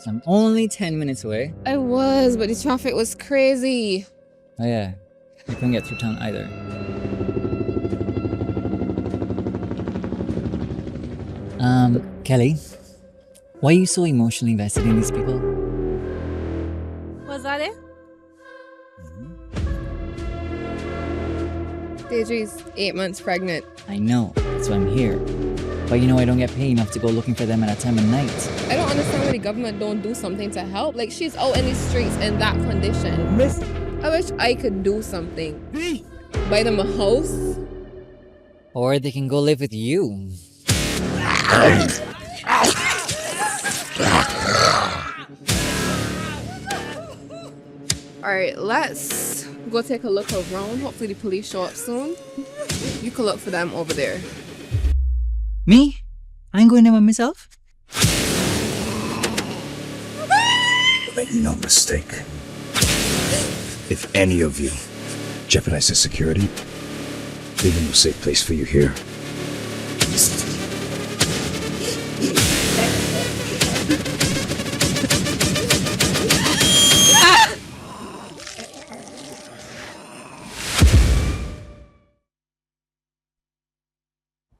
I'm only 10 minutes away. I was, but the traffic was crazy. Oh yeah, you couldn't get through town either. Kelly, why are you so emotionally invested in these people? Was that it? Deirdre's 8 months pregnant. I know, that's why I'm here. But I don't get paid enough to go looking for them at a time of night. I don't understand why the government don't do something to help. Like, she's out in the streets in that condition. Miss. I wish I could do something. Buy them a house. Or they can go live with you. Alright, let's go take a look around. Hopefully the police show up soon. You can look for them over there. Me? I ain't going there by myself. Make no mistake. If any of you jeopardize the security, leaving no safe place for you here.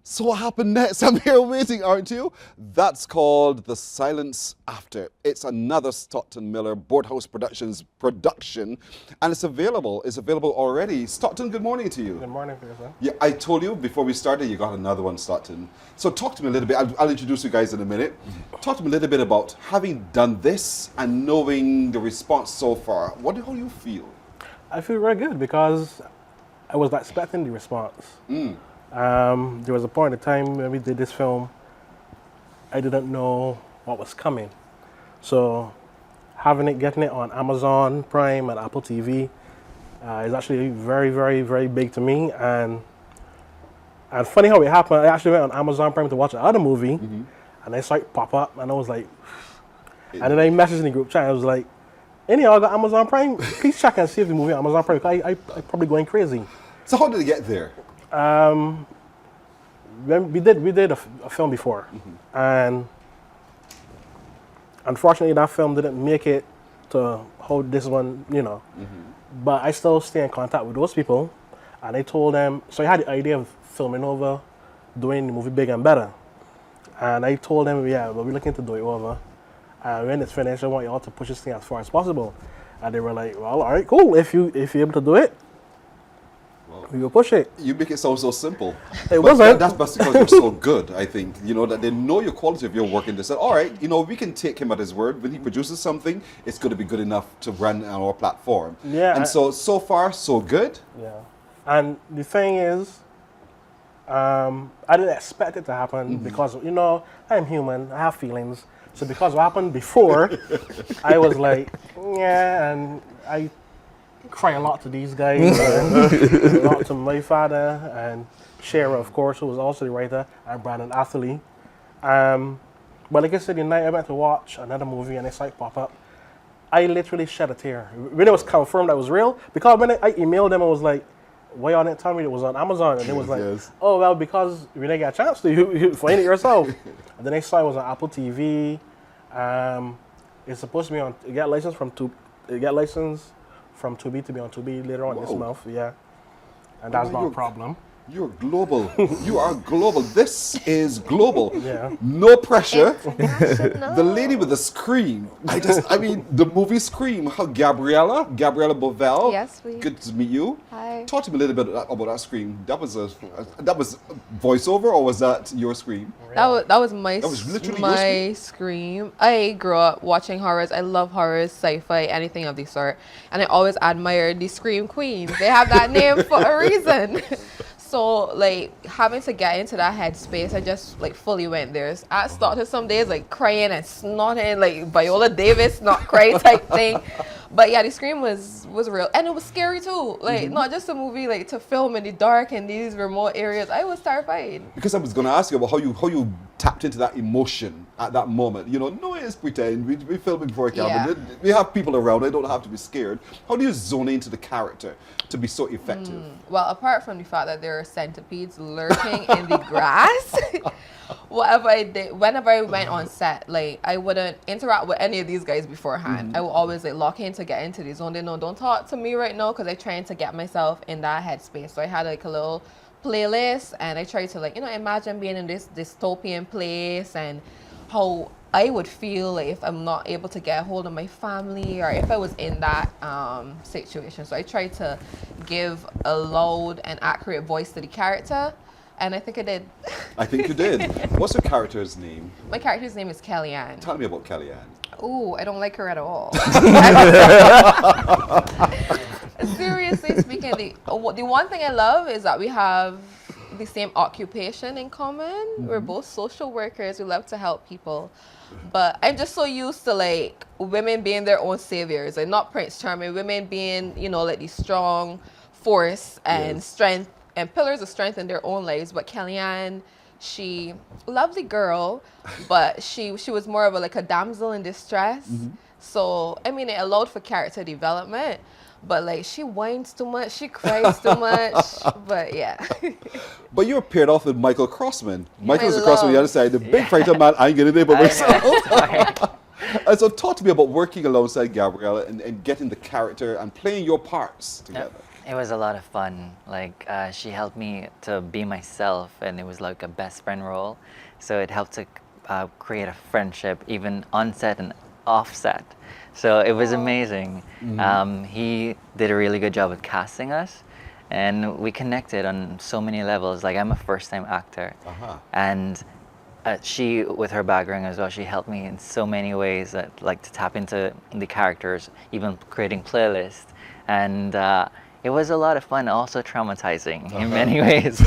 So what happened next? I'm here waiting, aren't you? That's called The Silence After. It's another Stockton Miller Boardhouse Productions production, and it's available already. Stockton, good morning to you. Good morning, Pearson. Yeah, I told you before we started you got another one, Stockton. So talk to me a little bit. I'll introduce you guys in a minute. Talk to me a little bit about having done this and knowing the response so far. How do you feel? I feel very good because I was not expecting the response. There was a point in time when we did this film, I didn't know what was coming. So getting it on Amazon Prime and Apple TV is actually very, very, very big to me. And funny how it happened, I actually went on Amazon Prime to watch another movie, and I saw it pop up, and I was like, and then I messaged in the group chat, I was like, any of y'all got Amazon Prime? Please check and see if the movie on Amazon Prime, because I probably going crazy. So how did it get there? We did a film before, and unfortunately that film didn't make it to how this one, But I still stay in contact with those people, and I told them, so I had the idea of filming over, doing the movie big and better. And I told them, yeah, we're looking to do it over. And when it's finished, I want you all to push this thing as far as possible. And they were like, well, all right, cool. If you're able to do it, we will push it. You make it sound so simple. It wasn't. That's because you're so good, I think. That they know your quality of your work and they said, all right, we can take him at his word. When he produces something, it's going to be good enough to run on our platform. Yeah. And so far, so good. Yeah. And the thing is, I didn't expect it to happen because, I'm human. I have feelings. So because what happened before, I was like, yeah, and I cry a lot to these guys, and a lot to my father, and Shara, of course, who was also the writer, and Brandon Atherley. But like I said, the night I went to watch another movie and it's like pop up, I literally shed a tear. When it was confirmed that it was real, because when I emailed them, I was like, why y'all didn't tell me it was on Amazon? And they was like, oh, well, because we didn't get a chance to, you find it yourself. And then I saw it was on Apple TV. It's supposed to be on, get license from Tubi to be on Tubi later on this month, yeah. And that's not a problem. You're global. You are global. This is global. Yeah. No pressure. The lady with the Scream. The movie Scream. How Gabriella Bovell. Yes, please. Good to meet you. Hi. Talk to me a little bit about that Scream. That was voiceover, or was that your Scream? That was my That was literally my Scream. I grew up watching horrors. I love horrors, sci-fi, anything of the sort. And I always admired the Scream Queens. They have that name for a reason. So, having to get into that headspace, I just, fully went there. I started some days, crying and snorting, Viola Davis, not cry type thing. But, yeah, the Scream was real. And it was scary, too. Not just a movie, to film in the dark in these remote areas. I was terrified. Because I was going to ask you about how you tapped into that emotion at that moment? You know, no, it's pretend. We're filming before a camera. Yeah. We have people around. I don't have to be scared. How do you zone into the character to be so effective? Well, apart from the fact that there are centipedes lurking in the grass, whatever I did, whenever I went on set, like I wouldn't interact with any of these guys beforehand. I would always like lock in to get into the zone. They know, don't talk to me right now, because I'm trying to get myself in that headspace. So I had like a little playlist, and I tried to, like, you know, imagine being in this dystopian place and how I would feel like if I'm not able to get a hold of my family, or if I was in that situation. So I tried to give a loud and accurate voice to the character, and I think I did. I think you did. What's your character's name? My character's name is Kellyanne. Tell me about Kellyanne. Ooh, I don't like her at all. Seriously speaking, the one thing I love is that we have the same occupation in common. We're both social workers. We love to help people. But I'm just so used to like women being their own saviors, and not Prince Charming, women being, you know, like the strong force and strength and pillars of strength in their own lives. But Kellyanne, she lovely girl, but she was more of a damsel in distress. So I mean, it allowed for character development, but like she whines too much, she cries too much. But yeah. But you were paired off with Michael Crossman. Michael My was across on the love. other side, the big fighter man. I ain't getting it by myself. And so talk to me about working alongside Gabrielle and getting the character and playing your parts together. It was a lot of fun. Like, she helped me to be myself, and it was like a best friend role. So it helped to create a friendship, even on set and off set. So it was amazing. He did a really good job of casting us, and we connected on so many levels. Like, I'm a first-time actor, and she, with her background as well, she helped me in so many ways, that, like, to tap into the characters, even creating playlists. And it was a lot of fun, also traumatizing in many ways.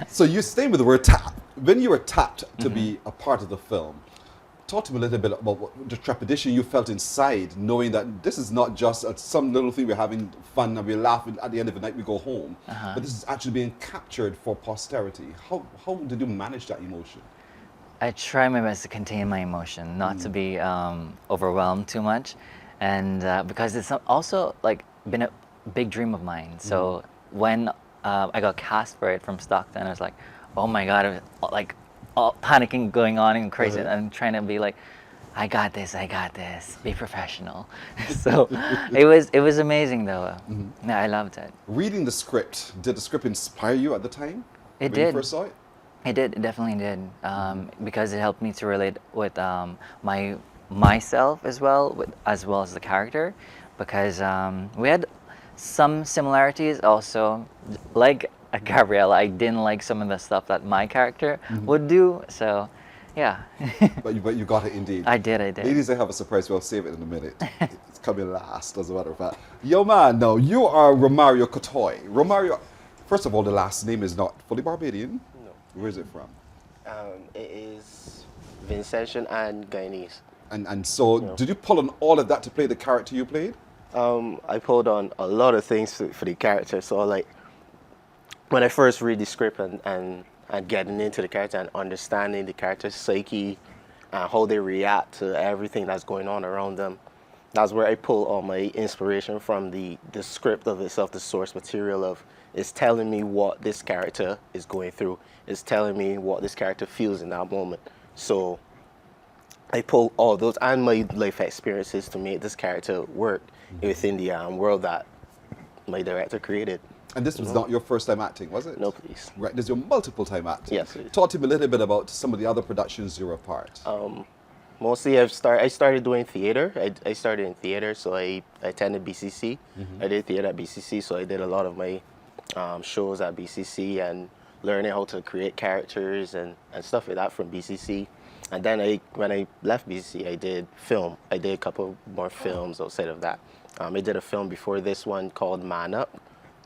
So you staying with the word tap. When you were tapped to be a part of the film, talk to me a little bit about the trepidation you felt inside, knowing that this is not just some little thing we're having fun and we're laughing at the end of the night we go home, but this is actually being captured for posterity. How did you manage that emotion? I try my best to contain my emotion, not to be overwhelmed too much, and because it's also like been a big dream of mine. So when I got cast for it from Stockton, I was like, oh my God, I was like all panicking, going on and crazy, and trying to be like, I got this, be professional. So it was amazing though. Yeah, I loved it. Reading the script, did the script inspire you at the time? It when did. You first saw it? It did, it definitely did, because it helped me to relate with myself as well as the character, because we had some similarities also. Like Gabrielle, I didn't like some of the stuff that my character would do, so yeah. But you got it indeed. I did. Ladies, I have a surprise. We'll save it in a minute. It's coming last, as a matter of fact. Yo, man, no, you are Romario Kotoy. Romario, first of all, the last name is not fully Barbadian. No. Where is it from? It is Vincentian and Guyanese. And so, did you pull on all of that to play the character you played? I pulled on a lot of things for the character. So, like, when I first read the script and getting into the character and understanding the character's psyche and how they react to everything that's going on around them, that's where I pull all my inspiration from. The script of itself, the source material of, is telling me what this character is going through. It's telling me what this character feels in that moment. So I pull all those and my life experiences to make this character work within the world that my director created. And this was not your first time acting, was it? No, please. Right, this is your multiple time acting. Yes, please. Talk to me a little bit about some of the other productions you were a part. Mostly I started doing theater. I started in theater, so I attended BCC. I did theater at BCC, so I did a lot of my shows at BCC and learning how to create characters and stuff like that from BCC. And then when I left BCC, I did film. I did a couple more films outside of that. I did a film before this one called Man Up.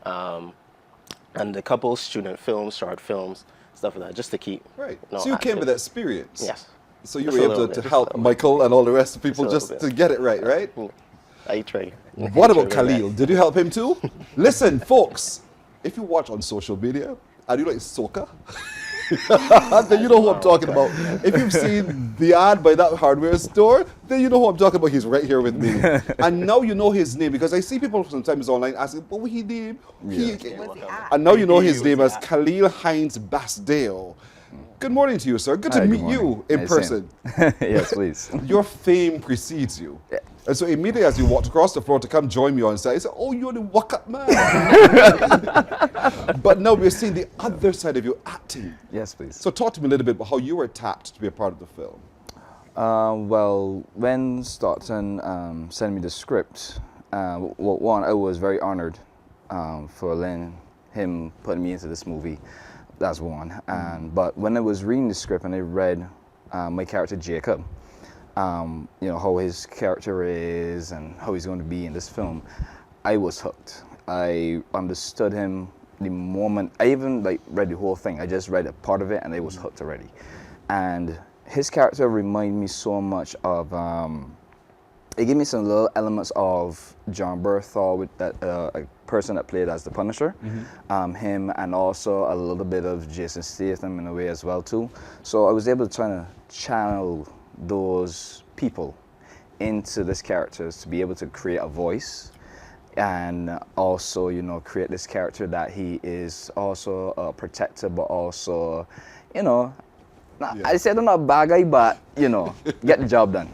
And a couple student films, short films, stuff like that, just to keep. Right. You know, so you came active. with experience. Yes. So you Just were a able little to bit, just help a little Michael and all the rest of people Just a just little to bit. get it right, right? I try. What about Try my Khalil? best. Did you help him too? Listen, folks, if you watch on social media, I do like soca. Then you know who I'm talking about. If you've seen the ad by that hardware store, then you know who I'm talking about. He's right here with me. And now you know his name, because I see people sometimes online asking, what was his name? And now you know his name as Khalil Hines Basdale. Good morning to you, sir. Good to Hi, good meet you morning. in Nice person. Yes, please. Your fame precedes you. And so immediately as you walked across the floor to come join me on stage, I said, oh, you're the Wakat man. But now we're seeing the other side of you acting. Yes, please. So talk to me a little bit about how you were tapped to be a part of the film. Well, when Stockton sent me the script, one, I was very honored for letting him put me into this movie. That's one. But when I was reading the script and I read my character Jacob, you know, how his character is and how he's going to be in this film, I was hooked. I understood him the moment, I even like read the whole thing. I just read a part of it and I was hooked already. And his character reminded me so much of, it gave me some little elements of John Berthal with that a person that played as the Punisher, him, and also a little bit of Jason Statham in a way as well too. So I was able to try to channel those people into this character to be able to create a voice, and also, you know, create this character that he is also a protector, but also, you know, I said I'm not a bad guy, but, you know, get the job done.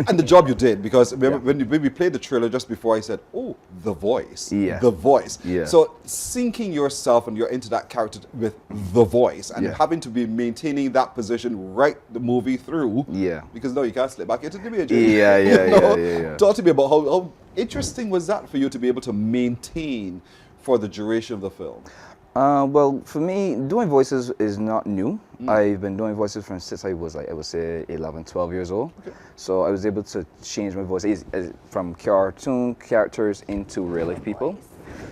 And the job you did, because when we played the trailer just before, I said, oh, the voice. Yeah. The voice. Yeah. So sinking yourself and you're into that character with the voice and having to be maintaining that position right the movie through. Yeah. Because no, you can't slip back into the major. Yeah. Talk to me about how interesting was that for you to be able to maintain for the duration of the film? Well, for me, doing voices is not new. I've been doing voices since I was like, I would say 11, 12 years old. Okay. So I was able to change my voice from cartoon characters into real life people.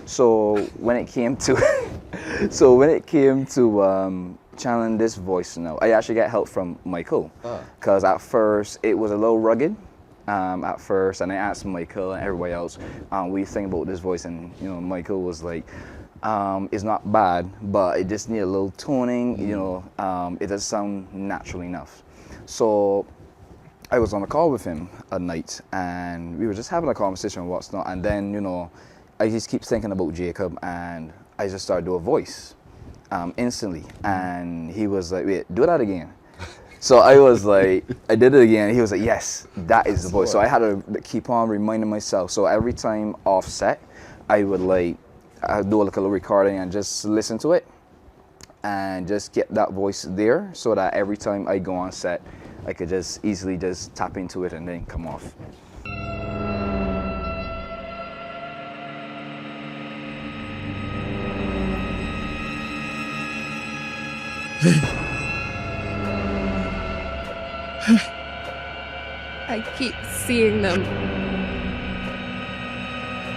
So when it came to, channeling this voice now, I actually got help from Michael. Because at first it was a little rugged. At first, and I asked Michael and everybody else, what do you think about this voice? And you know, Michael was like, it's not bad, but it just needs a little toning, you know, it doesn't sound natural enough. So I was on a call with him at night and we were just having a conversation and what's not, and then, you know, I just keep thinking about Jacob and I just started doing a voice instantly, and he was like, wait, do that again. So I was like, I did it again. He was like, yes, that is the voice. So I had to keep on reminding myself. So every time offset, I would like, I do like a little recording and just listen to it and just get that voice there so that every time I go on set, I could just easily just tap into it and then come off. I keep seeing them.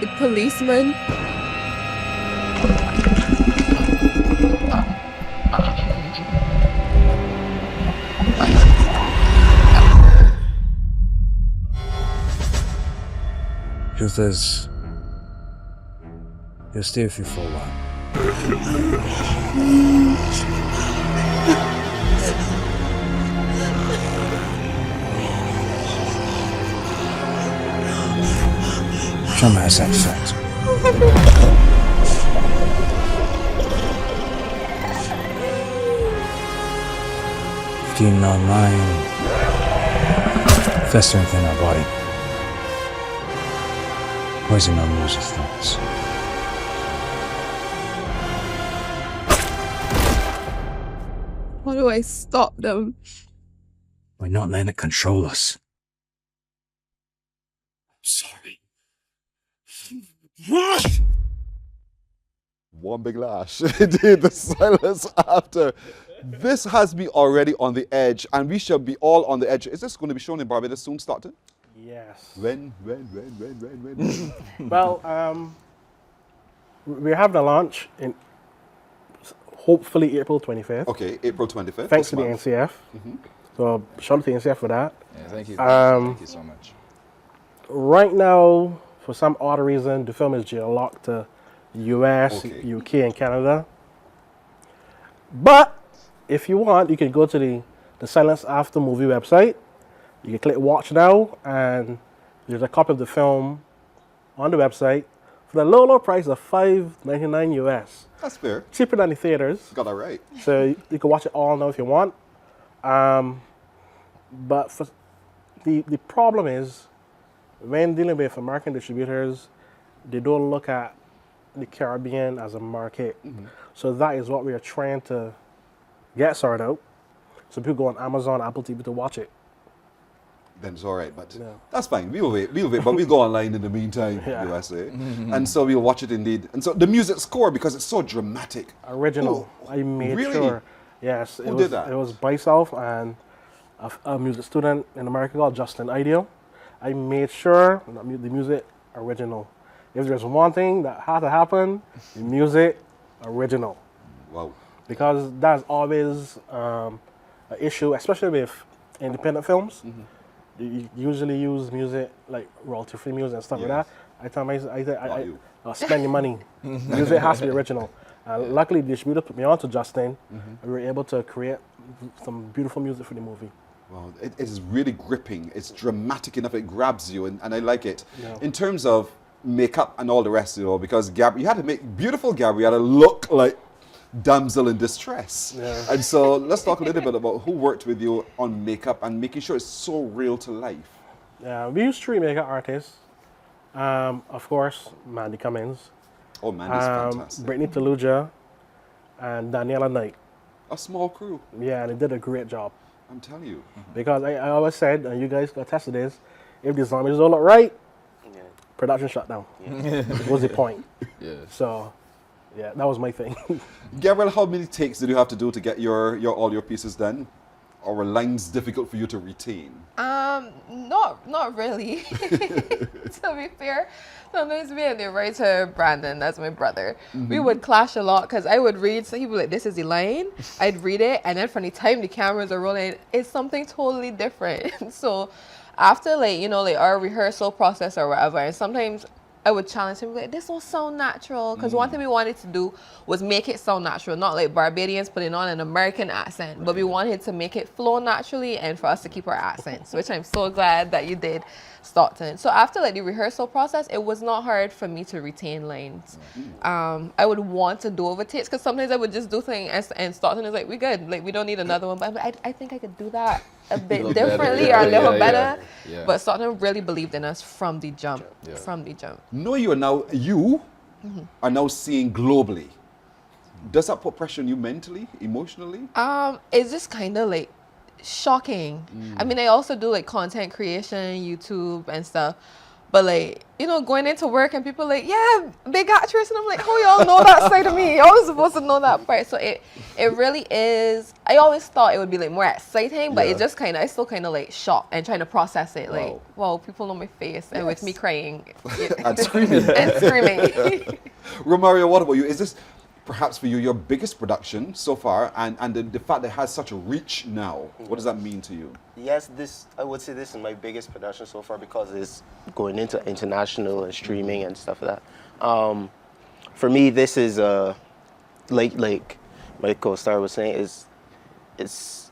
The policeman. Truth is, he'll stay with you for a while. Trauma has that effect. Feeding our mind, festering within our body, poisoning our moods with thoughts. How do I stop them? By not letting it control us. I'm sorry. One big lash. Indeed, the silence after. This has me already on the edge, and we shall be all on the edge. Is this going to be shown in Barbados soon, Stockton? Yes. When? Well, we're having a launch in hopefully April 25th. Okay, April 25th. Thanks to the month. NCF. So shout out to the NCF for that. Yeah, thank you. Thank you so much. Right now, for some odd reason, the film is geo-locked to US, Okay. UK, and Canada. But if you want, you can go to the Silence After movie website. You can click watch now, and there's a copy of the film on the website for the low price of $5.99 US. That's fair. Cheaper than the theaters. Got that right. So you can watch it all now if you want. But for the problem is, when dealing with American distributors, they don't look at the Caribbean as a market. So that is what we are trying to get sorted out. So people go on Amazon, Apple TV to watch it. Then it's all right, but Yeah. that's fine. We'll wait, but we'll go online in the meantime, Yeah. USA. And so we'll watch it indeed. And so the music score, because it's so dramatic. Original. Oh, I made really? sure. Yes. Who did that? It was myself and a music student in America called Justin Ideal. I made sure that the music original. If there's one thing that had to happen, the music original. Wow. Because that's always an issue, especially with independent films. You usually use music like royalty-free music and stuff like Yes. that. I tell myself, you. spend your money. Music has to be original. Luckily, the distributor put me on to Justin, and we were able to create some beautiful music for the movie. Wow, it is really gripping. It's dramatic enough. It grabs you, and I like it. Yeah. In terms of makeup and all the rest, because you had to make beautiful Gabriella look like damsel in distress. Yeah. And so let's talk a little bit about who worked with you on makeup and making sure it's so real to life. We use 3 makeup artists. Of course, Mandy Cummins, Oh man, it's fantastic. Brittany Taluja, and Daniela Knight. A small crew, Yeah, and they did a great job. I'm telling you. Because I always said, and you guys can attest to this, if the zombies don't look right, Yeah. production shut down. What's the point? Yeah. So, yeah, that was my thing. Gabrielle, how many takes did you have to do to get all your pieces done? Or were lines difficult for you to retain? Not really. To be fair, sometimes me and the writer Brandon, that's my brother, we would clash a lot because I would read, so he'd be like, "This is the line." I'd read it, and then from the time the cameras are rolling, it's something totally different. So after our rehearsal process or whatever, and sometimes I would challenge him like, "This will sound natural," because one thing we wanted to do was make it sound natural, not like Barbadians putting on an American accent, but we wanted to make it flow naturally and for us to keep our accents, which I'm so glad that you did, Stockton. So after the rehearsal process, it was not hard for me to retain lines. I would want to do over takes because sometimes I would just do things and Stockton is like, "We good, we don't need another one," but I think I could do that a bit differently or a little better. Yeah. But Stockton really believed in us from the jump. Yeah. From the jump. No, you are now seeing globally. Does that put pressure on you mentally, emotionally? It's just kind of shocking. I mean, I also do content creation, YouTube and stuff. But going into work and people "Yeah, big actress," and I'm like, "How y'all know that side of me? Y'all was supposed to know that part." So it really is. I always thought it would be more exciting, but it just I still shocked and trying to process it. Wow, people know my face and with me crying And screaming. and screaming. Romario, what about you? Is this perhaps for you your biggest production so far, and the fact that it has such a reach now? What does that mean to you? Yes, I would say this is my biggest production so far because it's going into international and streaming and stuff like that. For me, this is like my co-star was saying, it's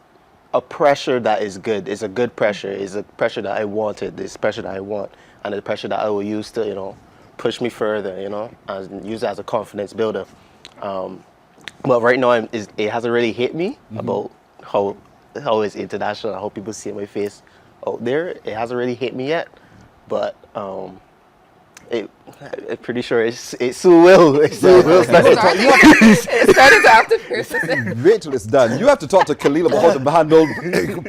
a pressure that is good. It's a good pressure. It's a pressure that I wanted. It's pressure that I want, and it's pressure that I will use to push me further. And use it as a confidence builder. But right now, it hasn't really hit me about how it's international. I hope people see my face out there. It hasn't really hit me yet, but I'm pretty sure it soon will. It soon will start. It started to have to persist. Wait till it's done. You have to talk to Khalil about how to handle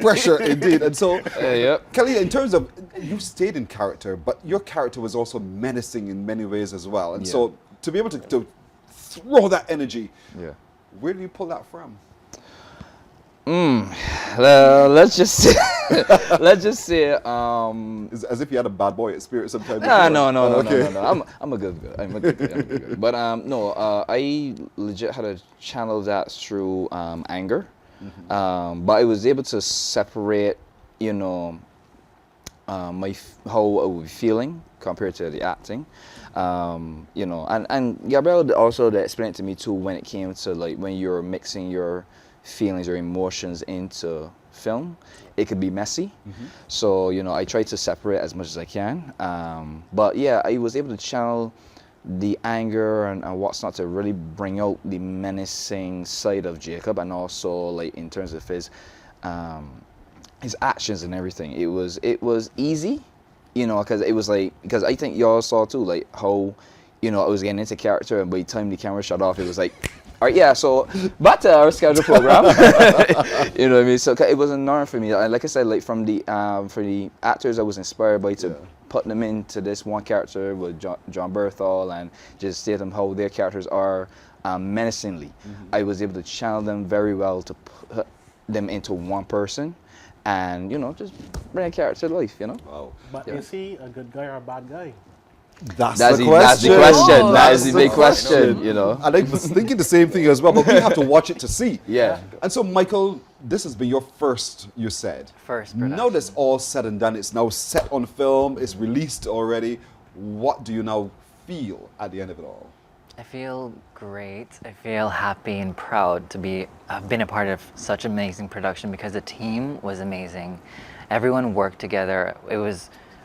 pressure, indeed. And so, Khalil, in terms of, you stayed in character, but your character was also menacing in many ways as well. And so, to be able to throw that energy, where do you pull that from? Let's just say, It's as if you had a bad boy experience sometime. no. I'm a good guy. But I legit had a channel that through anger. But I was able to separate, how I was feeling compared to the acting. And Gabrielle also explained it to me too when it came to when you're mixing your feelings or emotions into film, it could be messy. So, you know, I try to separate as much as I can. But yeah, I was able to channel the anger and what's not to really bring out the menacing side of Jacob, and also like in terms of his actions and everything. It was easy, you know, because I think y'all saw too, like how, you know, I was getting into character, and by the time the camera shut off, it was like, all right, yeah, so back to our scheduled program. You know what I mean? So it was a norm for me. Like I said, like for the actors, I was inspired by to put them into this one character with John Berthal, and just see them how their characters are menacingly. I was able to channel them very well to put them into one person, and you know, just bring a character to life. You know. Wow. But is he a good guy or a bad guy? That's That's the the question. question. Oh. That is the big question. You know. And I was thinking the same thing as well, but we have to watch it to see. Yeah. And so, Michael, this has been your first, you said. First Now production. that's all said and done, it's now set on film, it's released already. What do you now feel at the end of it all? I feel great. I feel happy and proud to have been a part of such amazing production, because the team was amazing. Everyone worked together.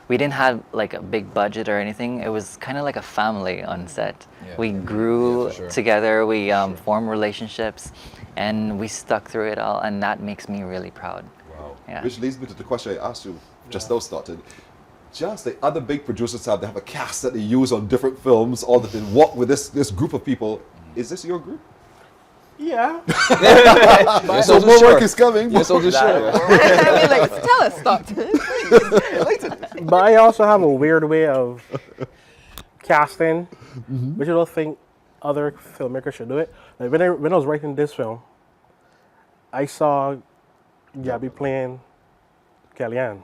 We didn't have like a big budget or anything. It was kind of like a family on set. Yeah. We grew for sure. together. We formed relationships, and we stuck through it all. And that makes me really proud. Wow. Yeah. Which leads me to the question I asked you just now started. Just the other big producers they have a cast that they use on different films, or that they work with this group of people. Is this your group? Yeah. So more work is coming. Yes, I'll just share. I mean, like, tell us, Stockton. But I also have a weird way of casting, which I don't think other filmmakers should do it. Like when I was writing this film, I saw Gabby playing Kellyanne.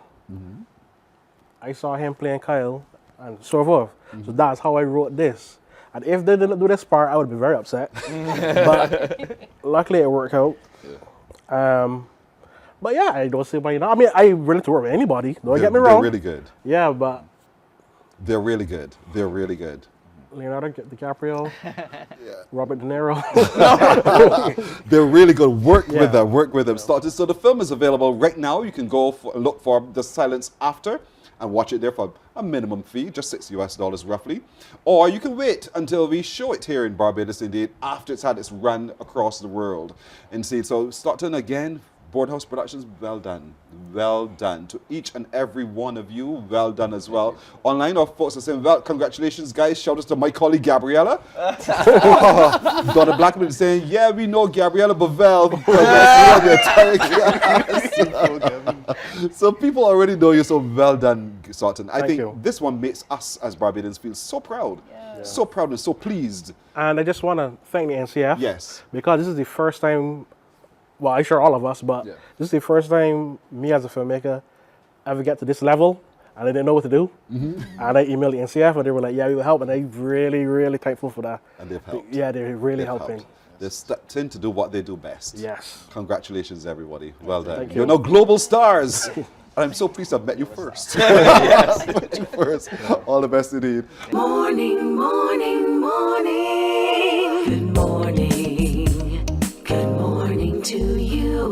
I saw him playing Kyle, and so forth. So that's how I wrote this. And if they didn't do this part, I would be very upset. But luckily it worked out. But yeah, I don't see why not. I mean, I'm willing to work with anybody. Don't get me wrong. They're really good. Yeah, but They're really good. They're really good. Leonardo DiCaprio, Robert De Niro. They're really good. Work Yeah. with them. Work with them. Started. So the film is available right now. You can go look for The Silence After and watch it there for a minimum fee, just $6 roughly. Or you can wait until we show it here in Barbados, indeed, after it's had its run across the world. Indeed. So Stockton, again, Boardhouse Productions, well done. Well done. To each and every one of you, well done as well. Online, our folks are saying, well, congratulations, guys. Shout out to my colleague, Gabriella. Donna Blackman is saying, yeah, we know Gabriella Bavel. So people already know you, so well done, Stockton. I Thank think you. this one makes us as Barbadians feel so proud. So proud and so pleased. And I just want to thank the NCF. Yes. Because this is the first time, well, I'm sure all of us, but this is the first time me as a filmmaker ever get to this level, and I didn't know what to do. And I emailed the NCF, and they were like, yeah, we will help. And I'm really, really thankful for that. And they've helped. Yeah, they're really They've helping. helped. They stepped in to do what they do best. Yes. Congratulations, everybody. Well done. Thank You're you. now global stars. And I'm so pleased I've met you first. Met you first. All the best indeed. Morning, morning, morning. Good morning.